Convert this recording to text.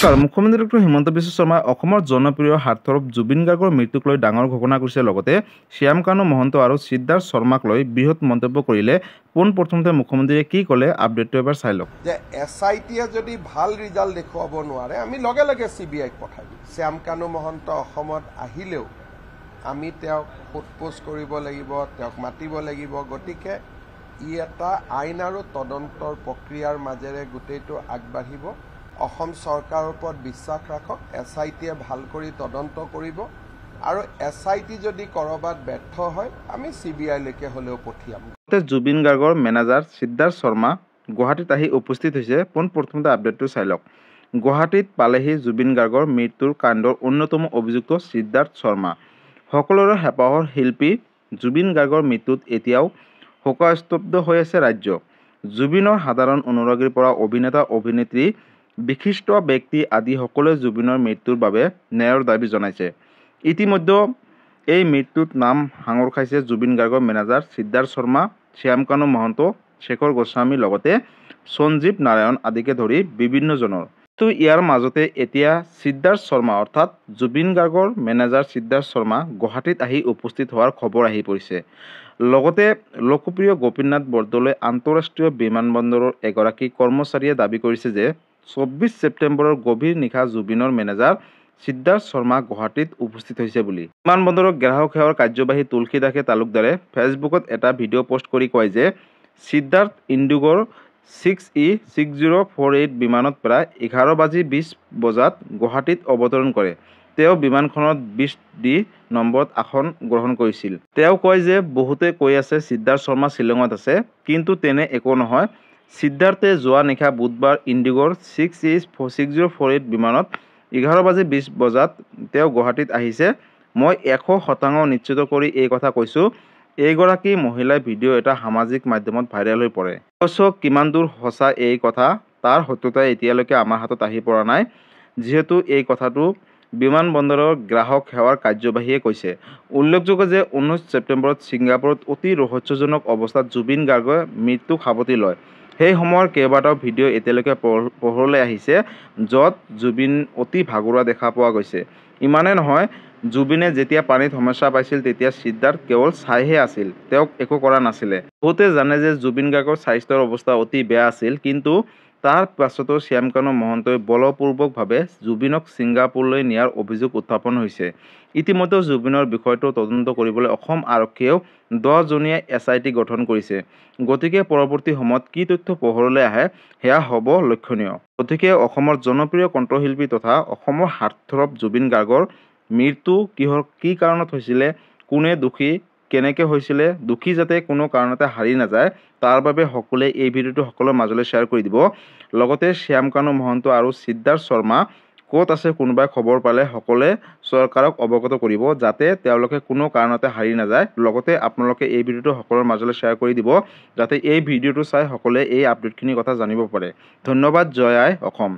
নমস্কাৰ। মুখ্যমন্ত্ৰী ডক্টৰ হিমন্ত বিশ্ব শৰ্মাই অসমৰ জনপ্ৰিয় হাৰ্টথ্ৰব জুবিন গাৰ্গৰ মৃত্যুক লৈ ডাঙৰ ঘোষণা কৰিছে। লগতে শ্যাম কানু মহন্ত আৰু সিদ্ধাৰ্থ শৰ্মাক লৈ বৃহৎ মন্তব্য কৰিলে। পোনপ্ৰথমতে মুখ্যমন্ত্ৰীয়ে কি ক'লে আপডেটটো এবাৰ চাই লওক। যে SITয়ে যদি ভাল ৰিজাল্ট দেখুৱাব নোৱাৰে আমি লগে লগে CBIক পঠাই দিম। শ্যাম কানু মহন্ত অসমত আহিলেও আমি তেওঁক সোধপোছ কৰিব লাগিব, তেওঁক মাতিব লাগিব। গতিকে ই এটা আইন আৰু তদন্তৰ প্ৰক্ৰিয়াৰ মাজেৰে গোটেইটো আগবাঢ়িব। অসম চৰকাৰৰ ওপৰত বিশ্বাস ৰাখক। SITয়ে ভাল কৰি তদন্ত কৰিব আৰু SIT যদি কৰবাত ব্যৰ্থ হয় আমি CBIলৈকে হ'লেও পঠিয়াম। জুবিন গাৰ্গৰ মেনেজাৰ সিদ্ধাৰ্থ শৰ্মা গুৱাহাটীত আহি উপস্থিত হৈছে। পোনপ্ৰথমতে আপডেটটো চাই লওক। গুৱাহাটীত পালেহি জুবিন গাৰ্গৰ মৃত্যুৰ কাণ্ডৰ অন্যতম অভিযুক্ত সিদ্ধাৰ্থ শৰ্মা। সকলোৰে হেঁপাহৰ শিল্পী জুবিন গাৰ্গৰ মৃত্যুত এতিয়াও শোকস্তব্ধ হৈ আছে ৰাজ্য। জুবিনৰ সাধাৰণ অনুৰাগীৰ পৰা অভিনেতা অভিনেত্ৰী বিশিষ্ট ব্যক্তি আদি সকলোৱে জুবিনৰ মৃত্যুৰ বাবে ন্যায়ৰ দাবী জনাইছে। ইতিমধ্যে এই মৃত্যুত নাম সাঙুৰ খাইছে জুবিন গাৰ্গৰ মেনেজাৰ সিদ্ধাৰ্থ শৰ্মা, শ্যাম কানু মহন্ত, শেখৰ গোস্বামীৰ লগতে সঞ্জীৱ নাৰায়ণ আদিকে ধৰি বিভিন্নজনৰ। কিন্তু ইয়াৰ মাজতে এতিয়া সিদ্ধাৰ্থ শৰ্মা অৰ্থাৎ জুবিন গাৰ্গৰ মেনেজাৰ সিদ্ধাৰ্থ শৰ্মা গুৱাহাটীত আহি উপস্থিত হোৱাৰ খবৰ আহি পৰিছে। লগতে লোকপ্ৰিয় গোপীনাথ বৰদলৈ আন্তঃৰাষ্ট্ৰীয় বিমানবন্দৰৰ এগৰাকী কৰ্মচাৰীয়ে দাবী কৰিছে যে 24 ছেপ্টেম্বৰৰ গভীৰ নিশা জুবিনৰ মেনেজাৰ সিদ্ধাৰ্থ শৰ্মা গুৱাহাটীত উপস্থিত হৈছে বুলি। বিমানবন্দৰৰ গ্ৰাহক সেৱাৰ কাৰ্যবাহী তুলসী দাসে তালুকদাৰে ফেচবুকত এটা ভিডিঅ' পোষ্ট কৰি কয় যে সিদ্ধাৰ্থ ইণ্ডিগোৰ 6E6048 বিমানত প্ৰায় 11:20 বজাত গুৱাহাটীত অৱতৰণ কৰে। তেওঁ বিমানখনত 20D নম্বৰত আসন গ্ৰহণ কৰিছিল। তেওঁ কয় যে বহুতে কৈ আছে সিদ্ধাৰ্থ শৰ্মা শ্বিলঙত আছে, কিন্তু তেনে একো নহয়। সিদ্ধাৰ্থে যোৱা নিশা বুধবাৰ ইণ্ডিগোৰ 6E6048 বিমানত 11:20 বজাত তেওঁ গুৱাহাটীত আহিছে। মই 100% নিশ্চিত কৰি এই কথা কৈছোঁ। এইগৰাকী মহিলাই ভিডিঅ' এটা সামাজিক মাধ্যমত ভাইৰেল হৈ পৰে। অৱশ্য কিমান দূৰ সঁচা এই কথা তাৰ সত্যতা এতিয়ালৈকে আমাৰ হাতত আহি পৰা নাই, যিহেতু এই কথাটো বিমানবন্দৰৰ গ্ৰাহক সেৱাৰ কাৰ্যবাহীয়ে কৈছে। উল্লেখযোগ্য যে 19 ছেপ্টেম্বৰত ছিংগাপুৰত অতি ৰহস্যজনক অৱস্থাত জুবিন গাৰ্গে মৃত্যুক সাৱটি লয়। সেই সময়ৰ কেইবাটাও ভিডিঅ' এতিয়ালৈকে পোহৰলৈ আহিছে, য'ত জুবিন অতি ভাগৰুৱা দেখা পোৱা গৈছে। ইমানে নহয়, জুবিনে যেতিয়া পানীত সমস্যা পাইছিল তেতিয়া সিদ্ধাৰ্থ কেৱল চাইহে আছিল, তেওঁক একো কৰা নাছিলে। বহুতে জানে যে জুবিন গাৰ্গৰ স্বাস্থ্যৰ অৱস্থা অতি বেয়া আছিল, কিন্তু তাৰ পাছতো শ্যাম কানু মহন্তই বলপূৰ্বকভাৱে জুবিনক ছিংগাপুৰলৈ নিয়াৰ অভিযোগ উত্থাপন হৈছে। ইতিমধ্যে জুবিনৰ বিষয়টো তদন্ত কৰিবলৈ অসম আৰক্ষীয়েও 10জনীয়া SIT গঠন কৰিছে। গতিকে পৰৱৰ্তী সময়ত কি তথ্য পোহৰলৈ আহে সেয়া হ'ব লক্ষণীয়। গতিকে অসমৰ জনপ্ৰিয় কণ্ঠশিল্পী তথা অসমৰ হাৰ্টথ্ৰব জুবিন গাৰ্গৰ মৃত্যু কি কাৰণত হৈছিলে, কোনে দোষী, কেনেকৈ হৈছিলে, দোষী যাতে কোনো কাৰণতে হাৰি নাযায় তাৰ বাবে সকলোৱে এই ভিডিঅ'টো সকলোৰে মাজলৈ শ্বেয়াৰ কৰি দিব। লগতে শ্যাম কানু মহন্ত আৰু সিদ্ধাৰ্থ শৰ্মা ক'ত আছে কোনোবাই খবৰ পালে সকলোৱে চৰকাৰক অৱগত কৰিব, যাতে তেওঁলোকে কোনো কাৰণতে হাৰি নাযায়। লগতে আপোনালোকে এই ভিডিঅ'টো সকলোৰে মাজলৈ শ্বেয়াৰ কৰি দিব, যাতে এই ভিডিঅ'টো চাই সকলোৱে এই আপডেটখিনিৰ কথা জানিব পাৰে। ধন্যবাদ। জয় আই অসম।